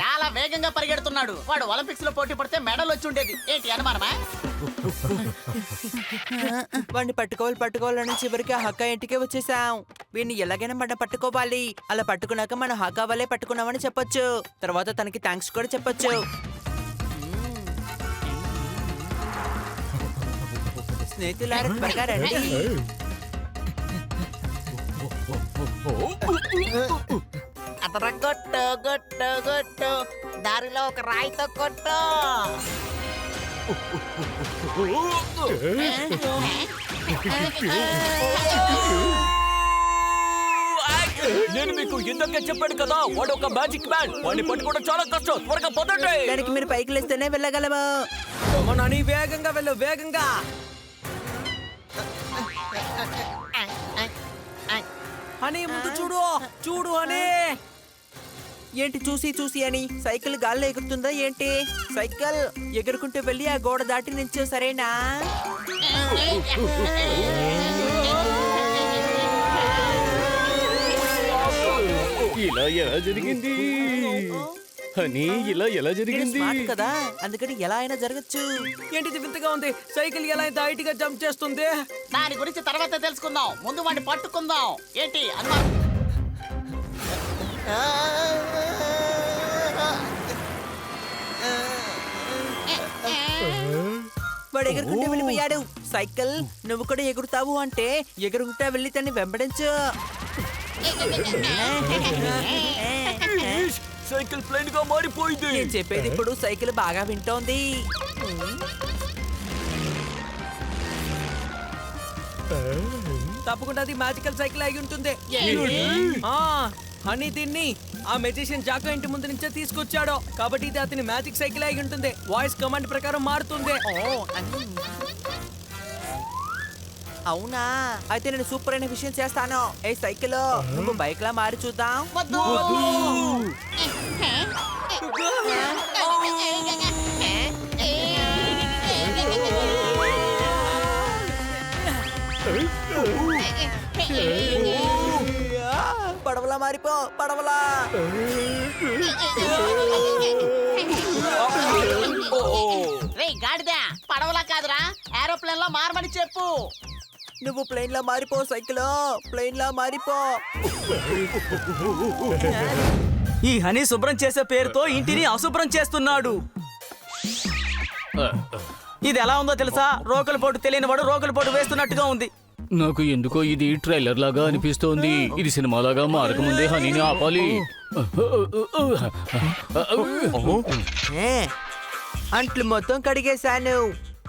చాలా వేగంగా పరిగెడుతున్నాడు. వాడు ఒలింపిక్స్ లో పోటీ పడితే మెడల్ వచ్చి ఉండేది. ఏంటి అనుమానమా? వాడిని పట్టుకోవాలని చివరికి ఆ హక్కా ఇంటికే వచ్చేసాం. వీడిని ఎలాగైనా మనం పట్టుకోవాలి. అలా పట్టుకున్నాక మనం హక్కా వల్లే పట్టుకున్నామని చెప్పొచ్చు. తర్వాత తనకి థ్యాంక్స్ కూడా చెప్పొచ్చు. స్నేహితులారా త్వరగా రండి. అతను కొట్టు కొట్టు కొట్టు, దారిలో ఒక రాయితో కొట్టు. నేను మీకు ఇందాక చెప్పాను కదా, వాడు ఒక మ్యాజిక్ మ్యాన్. వాడిని పట్టుకోవడం చాలా కష్టం. త్వరగా పదండి. దానికి మీరు పైకి లేస్తేనే వెళ్ళగలము. అని వేగంగా వెళ్ళు, వేగంగా. అని ముందు చూడు, చూడు అని. ఏంటి చూసి చూసి అని? సైకిల్ గాల్లో ఎగురుతుందా ఏంటి? సైకిల్ ఎగురుకుంటూ వెళ్ళి ఆ గోడ దాటి నించో, సరేనా? ఇలా ఎలా జరిగింది అని? ఇలా ఎలా నేను జరిగింది? స్మార్ట్ కదా, అందుకని ఎలా అయినా జరగచ్చు. ఏంటిది వింతగా ఉంది? సైకిల్ ఎలా ఇంత హైట్ గా జంప్ చేస్తుంది? దాని గురించి తర్వాత తెలుసుకుందాం. ముందు వాడిని పట్టుకుందాం. ఏంటి అనుమానం? వాడు ఎగురుకుంటూ వెళ్ళిపోయాడు. సైకిల్ నువ్వు కూడా ఎగురుతావు అంటే ఎగురుకుంటా వెళ్ళి తన్ని వెంబడించు. సైకిల్ ప్లేన్ గా మారిపోయింది. నేను చెప్పేది ఇప్పుడు సైకిల్ బాగా వింటోంది. తప్పకుండా అది మ్యాజికల్ సైకిల్ అయి ఉంటుంది. అని దీన్ని ఆ మెజిషియన్ జాకో ఇంటి ముందు నుంచే తీసుకొచ్చాడు. కాబట్టి ఇది అతని మ్యాజిక్ సైకిల్ అయి ఉంటుంది. వాయిస్ కమాండ్ ప్రకారం మారుతుంది. అవునా? అయితే నేను సూపర్ అయిన విషయం చేస్తాను. ఏ సైకిల్, నువ్వు బైక్ లా మారి చూద్దాం. వద్దు. పడవలా మారిపో, పడవలా. రే గాడిదా, పడవలా కాదురా, ఏరోప్లేన్ లో మారమని చెప్పు. నువ్వు ప్లేన్ లా మారిపో సైకిల్, ప్లేన్ లా మారిపో. ఈ హనీ శుభ్రం చేసే పేరుతో ఇంటిని అశుభ్రం చేస్తున్నాడు. ఇది ఎలా ఉందో తెలుసా? రోకలి పోటు తెలియని వాడు రోకలి పోటు వేస్తున్నట్టుగా ఉంది. నాకు ఎందుకో ఇది ట్రైలర్ లాగా అనిపిస్తోంది. ఇది సినిమాలాగా మారకముందే హనీని ఆపాలి. అంట్లు మొత్తం కడిగేశాను,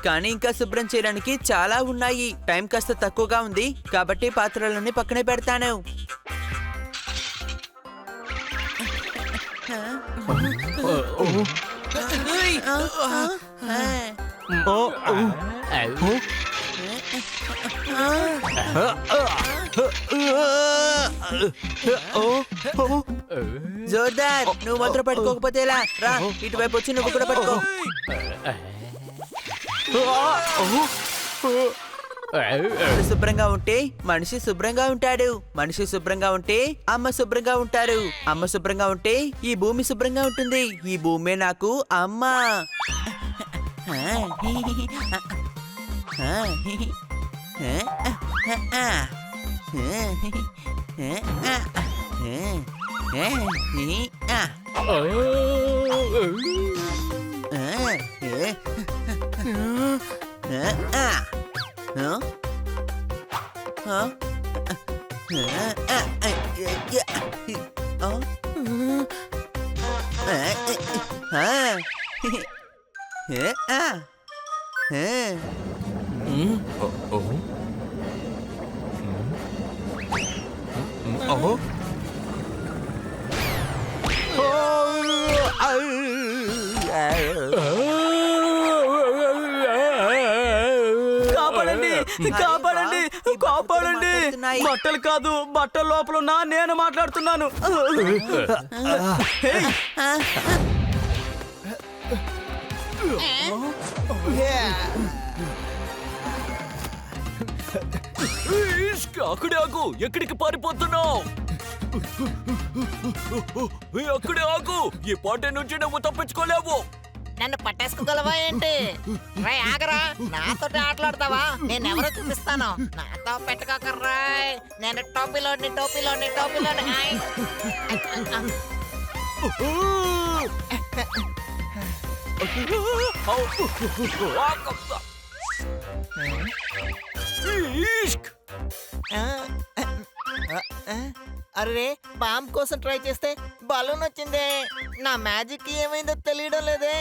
కానీ ఇంకా శుభ్రం చేయడానికి చాలా ఉన్నాయి. టైం కాస్త తక్కువగా ఉంది కాబట్టి పాత్రలన్నీ పక్కనే పెడతాను. జోర్దార్, నువ్వు మాత్రం పట్టుకోకపోతే ఎలా? రా ఇటువైపు వచ్చి నువ్వు కూడా పట్టుకో. శుభ్రంగా ఉంటే మనిషి శుభ్రంగా ఉంటాడు. మనిషి శుభ్రంగా ఉంటే అమ్మ శుభ్రంగా ఉంటారు. అమ్మ శుభ్రంగా ఉంటే ఈ భూమి శుభ్రంగా ఉంటుంది. ఈ భూమే నాకు అమ్మ. కాపాడండి, కాపాడండి, కాపాడండి. బట్టలు కాదు, బట్టల లోపల ఉన్నా నేను మాట్లాడుతున్నాను. అక్కడే ఆగు. ఎక్కడికి పారిపోతున్నావు? అక్కడే ఆగు. ఈ పాట నుంచి నువ్వు తప్పించుకోలేవు. నన్ను పట్టేసుకోగలవా ఏంటి? రే ఆగరా, నాతో ఆటలాడతావా? నేను ఎవరో చూపిస్తాను. నాతో పెట్టుకోకర్రాయ్. నేను టోపీలోని. ఆయ్. ఇష్క్. అరే బాంబ్ కోసం ట్రై చేస్తే బలూన్ వచ్చిందే. నా మ్యాజిక్ ఏమైందో తెలియడం లేదే.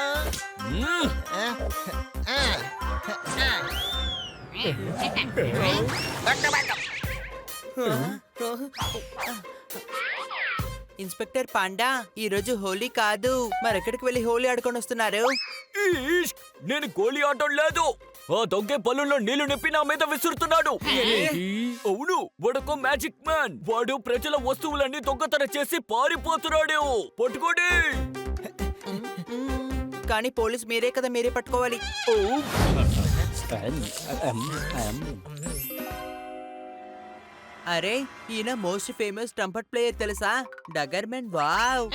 ఆ, మ్మ్. ఆ, ఆ, ఆ. ఇన్స్పెక్టర్ పాండా, ఈ రోజు హోలీ కాదు, మరెక్కడికి వెళ్ళి హోలీ ఆడుకొని వస్తున్నారు? ఇష్క్. నేను గోలీ ఆటం లేదు. ఆ దొంగే బలూన్లో నీళ్లు నింపి నా మీద విసురుతున్నాడు. అవును, వాడొక మ్యాజిక్ మ్యాన్. వాడు ప్రజల వస్తువులన్నీ దొంగతనం చేసి పారిపోతున్నాడు. పట్టుకోండి. కానీ పోలీస్ మీరే కదా, మీరే పట్టుకోవాలి. ఓ, అరే, ఈయన మోస్ట్ ఫేమస్ ట్రంపెట్ ప్లేయర్ తెలుసా? డగర్మెన్. వావ్,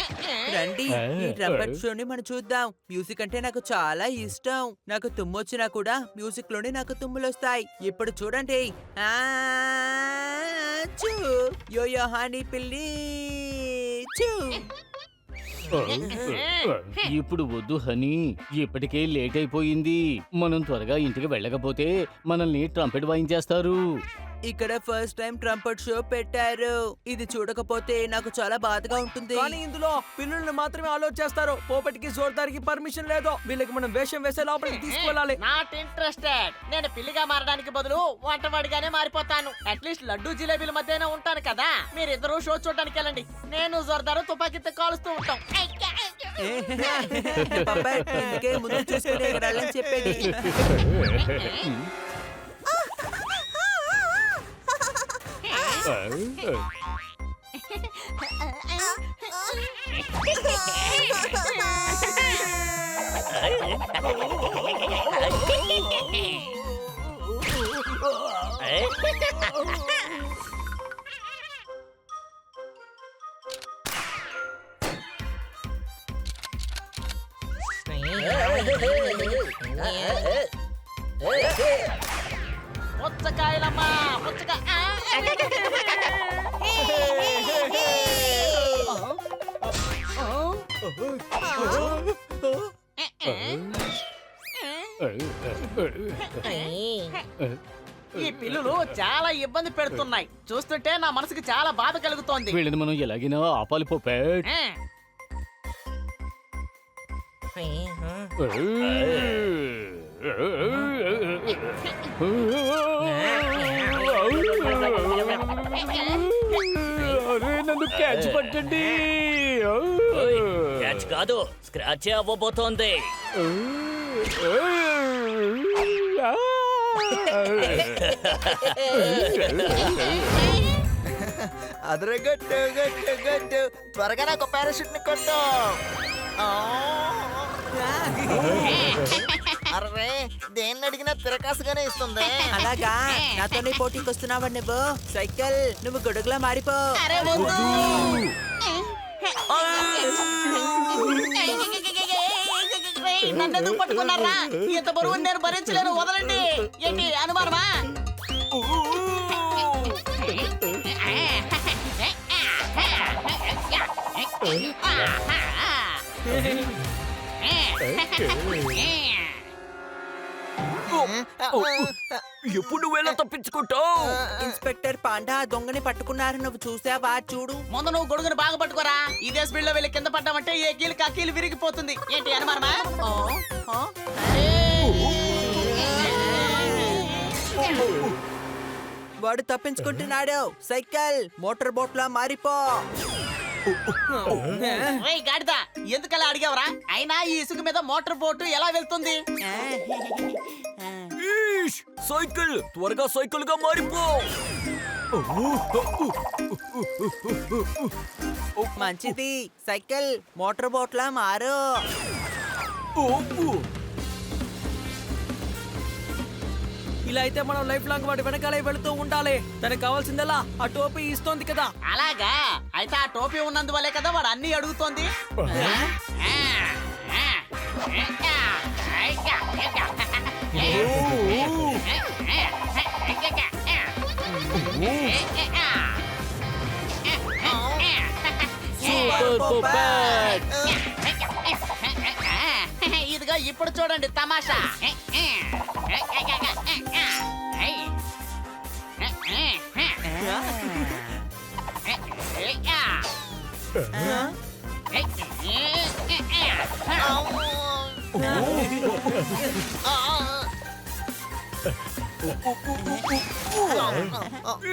రండి ఈ ట్రంపెట్ షోని మనం చూద్దాం. మ్యూజిక్ అంటే నాకు చాలా ఇష్టం. నాకు తుమ్మొచ్చినా కూడా మ్యూజిక్ లోనే నాకు తుమ్ములు వస్తాయి. ఇప్పుడు చూడండి. ఆ, చూ, యోయో హానీ పిల్లి చూ. ఇప్పుడు వద్దు హనీ, ఇప్పటికే లేట్ అయిపోయింది. మనం త్వరగా ఇంటికి వెళ్ళకపోతే మనల్ని ట్రంపెట్ వాయించేస్తారు. ఇక్కడ ఫస్ట్ టైం ట్రంపెట్ షో పెట్టారు. ఇది చూడకపోతే నాకు చాలా బాధగా ఉంటుంది. కానీ ఇందులో పిల్లుల్ని మాత్రమే అలో చేస్తారు. పోపటికి జోర్దార్కి పర్మిషన్ లేదు. వీళ్ళకి మనం వేషం వేసే లోపలికి తీసుకెళ్ళాలి. Not interested. నేను పిల్లిగా మారడానికి బదులు వంటవాడిగానే మారిపోతాను. అట్లీస్ట్ లడ్డు జిలేబీల మధ్యనే ఉంటాను కదా. మీరిద్దరూ షో చూడడానికి వెళ్ళండి. నేను జోర్దారు తుపాకీతో కాలుస్తూ ఉంటాం. పాపాయ్, ఇందుకే ముందు చూసుకునే వెళ్ళని చెప్పేది. పుచ్చకాయలమ్మా, పుచ్చకాయ. ఈ పిల్లులు చాలా ఇబ్బంది పెడుతున్నాయి. చూస్తుంటే నా మనసుకి చాలా బాధ కలుగుతోంది. వీళ్ళని మనం ఎలాగైనా ఆపాలి పోపెట్. ఆ, అరే, నన్ను క్యాచ్ పట్టండి. క్యాచ్ కాదు, స్క్రాచ్ అవ్వబోతోంది. అదరే గట్టు గట్టు గట్టు. త్వరగా నాకు పారాషూట్ ని కొట్టు. ఆ. అరే దేన్ని అడిగినా తిరకాసుగానే ఇస్తుంది. అలాగా, నాతోనే పోటీకి వస్తున్నావా నువ్వు? సైకిల్, నువ్వు గొడుగులా మారిపో. అరే వద్దు. నన్ను ఎందుకు పట్టుకున్నారా? ఇంత బరువు నేను భరించలేను. వదలండి. ఏంటి అనుమానమా? ఎప్పుడు నువ్వేలా తప్పించుకుంటావు? ఇన్స్పెక్టర్ పాండా, ఆ దొంగని పట్టుకున్నారు. నువ్వు చూసావా? చూడు. ముందు నువ్వు గొడుగును బాగా పట్టుకోరా. ఇదే స్పీడ్ లో వెళ్ళి కింద పడ్డామంటే ఏ కీలు కీలు విరిగిపోతుంది. ఏంటి అనుమానమా? వాడు తప్పించుకుంటున్నాడు. సైకిల్, మోటార్ బోట్ లా మారిపో. రేయ్ గాడిద, ఎందుకలా అడిగావరా? అయినా ఈ ఇసుక మీద మోటార్ బోటు ఎలా వెళ్తుంది? ఈష్, సైకిల్, త్వరగా సైకిల్ గా మారిపో. మంచిది. సైకిల్, మోటార్ బోట్ లా మారు. ఇలా అయితే మనం లైఫ్ లాంగ్ వాటి వెనకాలే వెళుతూ ఉండాలి. తనకు కావాల్సిందలా ఆ టోపీ ఇస్తోంది కదా. అలాగా అయితే ఆ టోపీ ఉన్నందువల్లే కదా వాడు అన్ని అడుగుతోంది. సూపర్ పుప్పెట్. ఇదిగో ఇప్పుడు చూడండి తమాషా.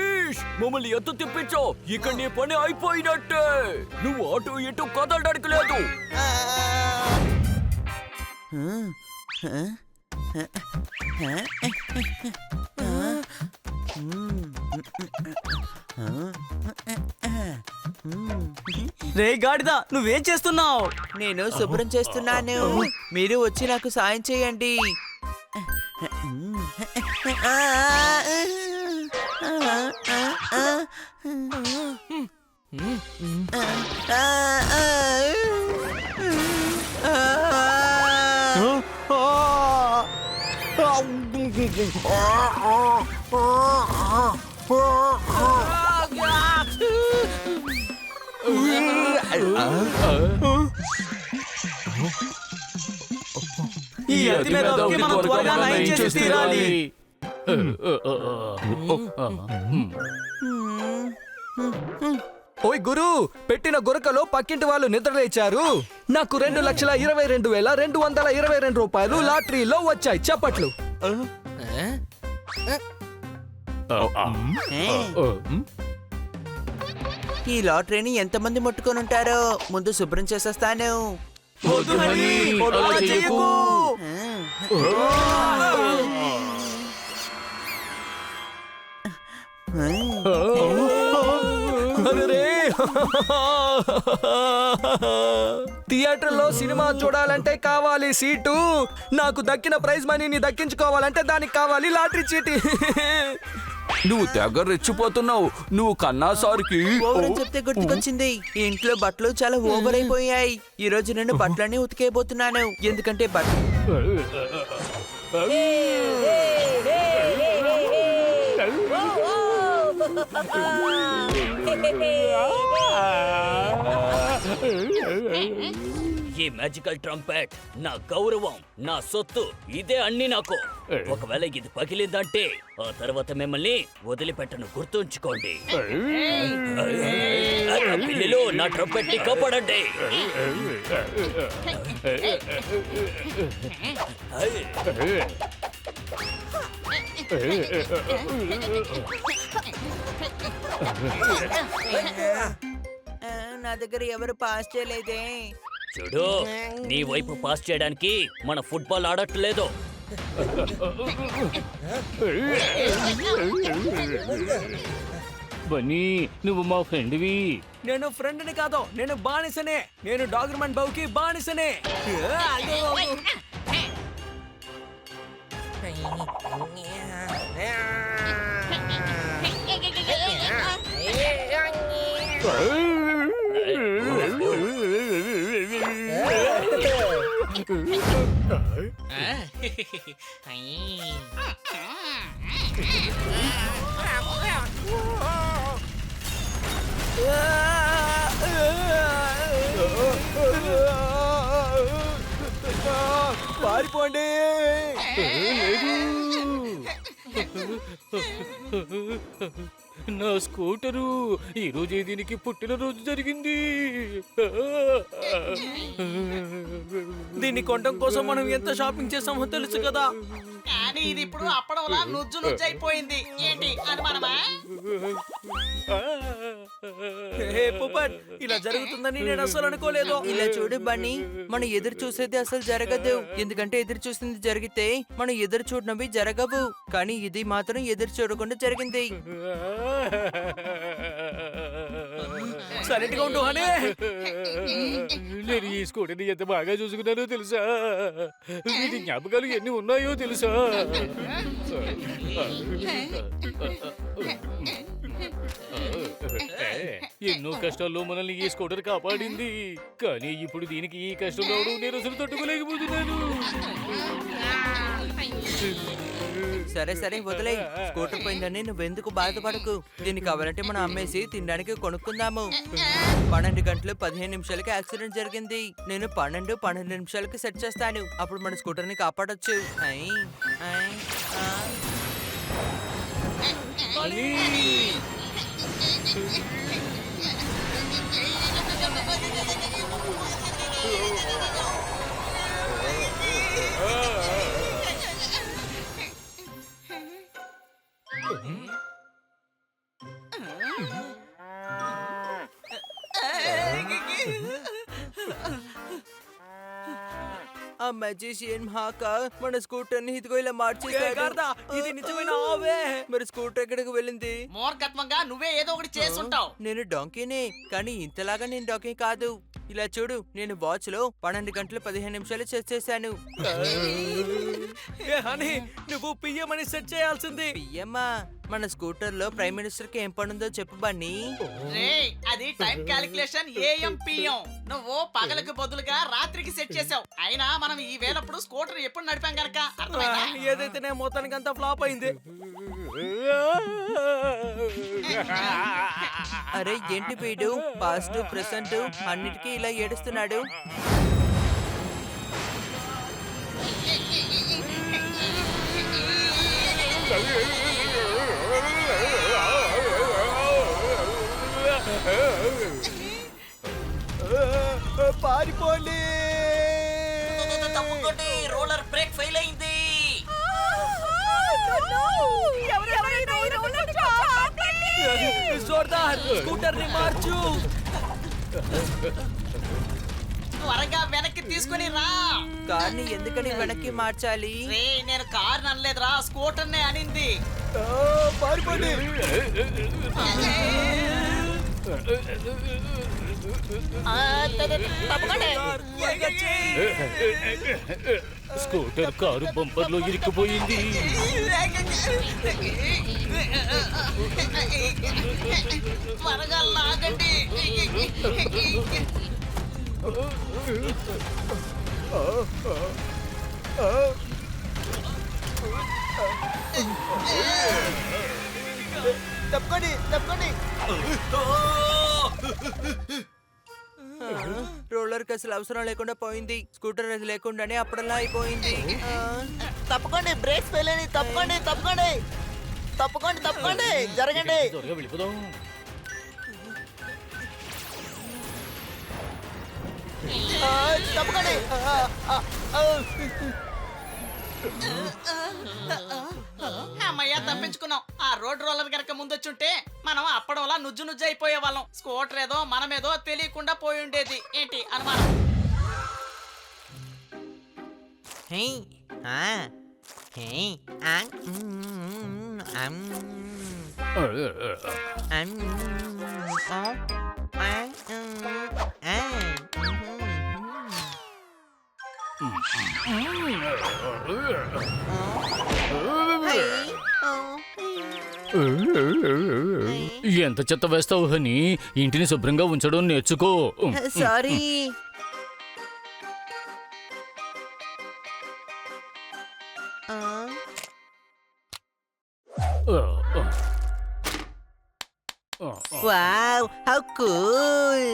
ఈష్, మమ్మల్ని ఎత్తు తిప్పించో. ఇక్కడ నీ పని అయిపోయినట్టే. నువ్వు అటు ఇటు కదలడానికి లేదు. రే గాడిద, నువ్వేం చేస్తున్నావు? నేను శుభ్రం చేస్తున్నాను. మీరు వచ్చి నాకు సాయం చేయండి. ఈ అతి మేధావికి మనం త్వరగా నయం చేసి తీరాలి. ఓయ్ గురు, పెట్టిన గురకలో పక్కింటి వాళ్ళు నిద్రలేచారు. నాకు 2,22,222 రూపాయలు లాటరీలో వచ్చాయి. చప్పట్లు. ఈ లాటరీని ఎంతమంది ముట్టుకొని ఉంటారో ముందు శుభ్రం చేసేస్తాను. వద్దు హనీ, అలా చేయకు. థియేటర్లో సినిమా చూడాలంటే కావాలి సీటు. నాకు దక్కిన ప్రైజ్ మనీని దక్కించుకోవాలంటే దానికి కావాలి లాటరీ చీటీ. నువ్వు తెగ రెచ్చిపోతున్నావు. నువ్వు కన్నా సార్కి ఓవర్ అని చెప్తే గుర్తుకొచ్చింది. ఈ ఇంట్లో బట్టలు చాలా ఓవర్ అయిపోయాయి. ఈ రోజు నేను బట్టలన్నీ ఉతికేయబోతున్నాను. ఎందుకంటే ఈ మ్యాజికల్ ట్రంపెట్ నా గౌరవం, నా సొత్తు. ఇదే అన్ని నాకు. ఒకవేళ ఇది పగిలిందంటే ఆ తర్వాత మిమ్మల్ని వదిలిపెట్టను, గుర్తుంచుకోండి. పిల్లలు, నా ట్రంపెట్ ని కాపాడండి. నా దగ్గర ఎవరు పాస్ చేయలేదే. చూడు, నీ వైపు పాస్ చేయడానికి మన ఫుట్బాల్ ఆడట్లేదు. బన్నీ, నువ్వు మా ఫ్రెండ్వి. నేను ఫ్రెండ్ని కాదు, నేను బానిసనే. నేను డాగర్మన్ బావుకి బానిసనే. పారిపోండి. నా స్కూటరు. ఈ రోజే దీనికి పుట్టినరోజు జరిగింది. దీన్ని కొనడం కోసం మనం ఎంత షాపింగ్ చేసామో తెలుసు కదా. కానీ ఇది ఇప్పుడు అప్పడంలా నుజ్జు నుజ్జు అయిపోయింది. ఏంటి అనుమానమా? హే పుప్పట్, ఇలా జరుగుతుందని నేను అసలు అనుకోలేదు. ఇలా చూడు బన్నీ, మనం ఎదురు చూసేది అసలు జరగదు. ఎందుకంటే ఎదురు చూసింది జరిగితే మనం ఎదురు చూడనవి జరగవు. కానీ ఇది మాత్రం ఎదురు చూడకుండా జరిగింది. సైలెంట్ గా ఉండు హనీ. నేను ఈ స్కూటర్ని ఎంత బాగా చూసుకున్నానో తెలుసా? వీటి జ్ఞాపకాలు ఎన్ని ఉన్నాయో తెలుసా? ఎన్నో కష్టాల్లో మనల్ని ఈ స్కూటర్ కాపాడింది. కానీ ఇప్పుడు దీనికి ఈ కష్టం రావడం నేను అసలు తట్టుకోలేకపోతున్నాను. సరే సరే వదిలే. స్కూటర్ పోయిందని నువ్వెందుకు బాధపడకు. దీన్ని కావాలంటే మనం అమ్మేసి తినడానికి కొనుక్కుందాము. 12 గంటలు 15 నిమిషాలకి యాక్సిడెంట్ జరిగింది. నేను 12 నిమిషాలకి సెట్ చేస్తాను. అప్పుడు మన స్కూటర్ ని కాపాడొచ్చు. ఐ, ఐ, ఆ. ఆ మ్యాజిషియన్ హాక మన స్కూటర్ ని ఇదిగో ఇలా మార్చేసాడు. ఇది నిజమైన ఆవే. మరి స్కూటర్ ఎక్కడికి వెళ్ళింది? మూర్ఖత్వంగా నువ్వే ఏదో ఒకటి చేసుంటావు. నేను డాంకీనే, కానీ ఇంతలాగా నేను డాంకీ కాదు. ఇలా చూడు, నేను వాచ్ లో 12 గంటలు 15 నిమిషాలు సెట్ చేశాను. ఏ హనీ, నువ్వు పిఎం అని సెట్ చేయాల్సింది. పియ్యమ్మా, మన స్కూటర్ లో ప్రైమ్ మినిస్టర్ కి ఏం పనుందో చెప్పు బన్నీ. రేయ్, అది టైం క్యాలిక్యులేషన్ AM PM. నువ్వు పగలకు బదులుగా రాత్రికి సెట్ చేసావు. అయినా మనం ఈ వేళప్పుడు స్కూటర్ ఎప్పుడు నడిపాం గనక అర్థమైందా? ఏదైతేనే మొత్తానికి అంతా ఫ్లాప్ అయింది. అరే ఏంటి వీడు పాస్ట్ ప్రెసెంట్ అన్నిటికీ ఇలా ఏడుస్తున్నాడు? పారిపోండి. తప్పుకోండి, రోలర్ బ్రేక్ ఫెయిల్ అయింది. జోర్దార్, స్కూటర్ ని మార్చు. త్వరగా వెనక్కి తీసుకుని రా. కార్ని ఎందుకని వెనక్కి మార్చాలి? రేయ్, నేను కార్ అనలేదురా, స్కూటర్ నే అనింది. పారిపోండి. స్కూటర్ కారు బంపర్ లో ఇరుక్కుపోయింది. త్వరగా లాగండి. తప్పకండి తప్పకండి. రోలర్ కి అసలు అవసరం లేకుండా పోయింది. స్కూటర్ అది లేకుండానే అప్పుడలా అయిపోయింది. తప్పకండి, బ్రేక్స్ ఫెయిల్ అయినాయి. తప్పకండి తప్పకండి తప్పకండి తప్పకండి, జరగండి. త్వరగా వెళ్ళిపోదాం. తప్పకండి. అమ్మయ్య, తప్పించుకున్నాం. ఆ రోడ్ రోలర్ గనక ముందొచ్చుంటే మనం అప్పడంలా నుజ్జు నుజ్జు అయిపోయే వాళ్ళం. స్కూటర్ ఏదో మనమేదో తెలియకుండా పోయి ఉండేది. ఏంటి అనుమానం? హే, ఆ, హే, ఆ, ఎంత చెత్త వేస్తావు హనీ, ఇంటిని శుభ్రంగా ఉంచడం నేర్చుకో. సారీ. Wow, how cool.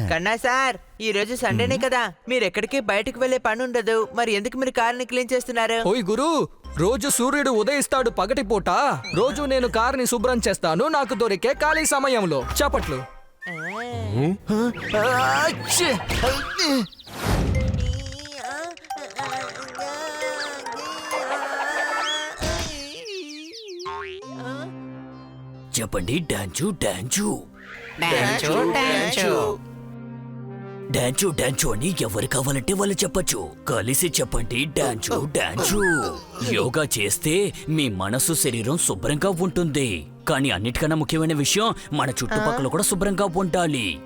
కన్నా సార్, ఈ రోజు సండేనే కదా, మీరు ఎక్కడికి బయటకు వెళ్లే పని ఉండదు. మరి ఎందుకు మీరు కార్ని క్లీన్ చేస్తున్నారు? ఓయ్ గురు, రోజు సూర్యుడు ఉదయిస్తాడు పగటిపూట. రోజు నేను కార్ని శుభ్రం చేస్తాను నాకు దొరికే ఖాళీ సమయంలో. చప్పట్లు. చెప్పండి డాన్చు డాన్చు. డాన్చు డాన్చు అని ఎవరు కావాలంటే వాళ్ళు చెప్పొచ్చు. కలిసి చెప్పండి డాన్చు డాన్చు. యోగా చేస్తే మీ మనసు శరీరం శుభ్రంగా ఉంటుంది. కానీ అన్నిటికన్నా ముఖ్యమైన విషయం మన చుట్టుపక్కల కూడా శుభ్రంగా ఉండాలి.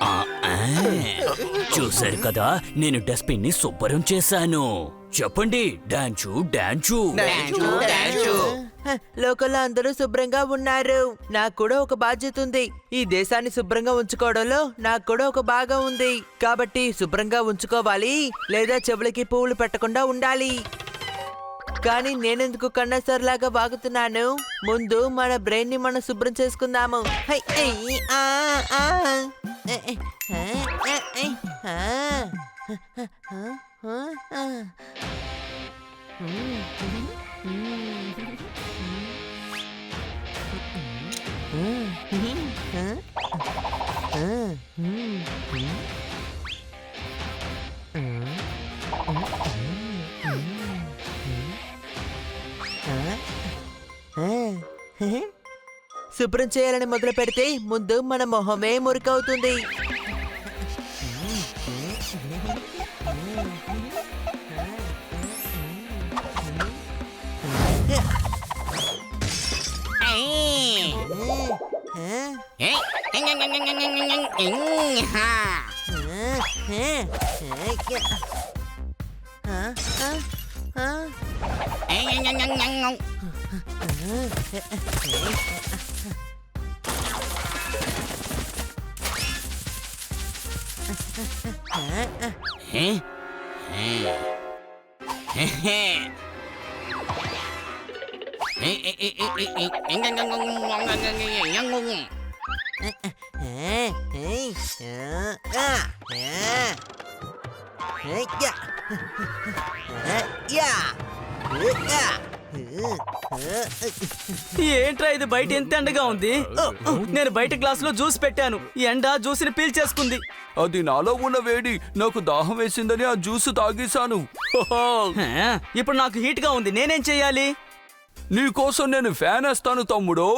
ఆ, ఆ. చూశారు కదా, నేను డస్ట్బిన్ ని శుభ్రం చేశాను. చెప్పండి డాన్చు డాన్చు. లోకల్లో అందరూ శుభ్రంగా ఉన్నారు. నాకు కూడా ఒక బాధ్యత ఉంది. ఈ దేశాన్ని శుభ్రంగా ఉంచుకోవడంలో నాకు కూడా ఒక భాగం ఉంది. కాబట్టి శుభ్రంగా ఉంచుకోవాలి, లేదా చెవులకి పువ్వులు పెట్టకుండా ఉండాలి. కానీ నేనెందుకు కన్నసర్ లాగా వాగుతున్నాను? ముందు మన బ్రెయిన్ ని మనం శుభ్రం చేసుకుందాము. హై, ఐ, ఆ, ఆ. ఏ, ఏ, ఆ, ఏ, ఏ, ఆ. ఆ, ఆ, ఆ. శుభ్రం చేయాలని మొదలు పెడితే ముందు మన మొహమే మురికవుతుంది. ఏంట్రా ఇది, బయట ఎంత ఎండగా ఉంది. నేను బయట గ్లాస్ లో జ్యూస్ పెట్టాను. ఎండ జ్యూస్ ని పీల్చేసుకుంది. అది నాలో ఉన్న వేడి నాకు దాహం వేసిందని ఆ జ్యూస్ తాగేశాను. ఇప్పుడు నాకు హీట్ గా ఉంది, నేనేం చెయ్యాలి? నీకోసం నేను ఫ్యాన్ వేస్తాను తమ్ముడు.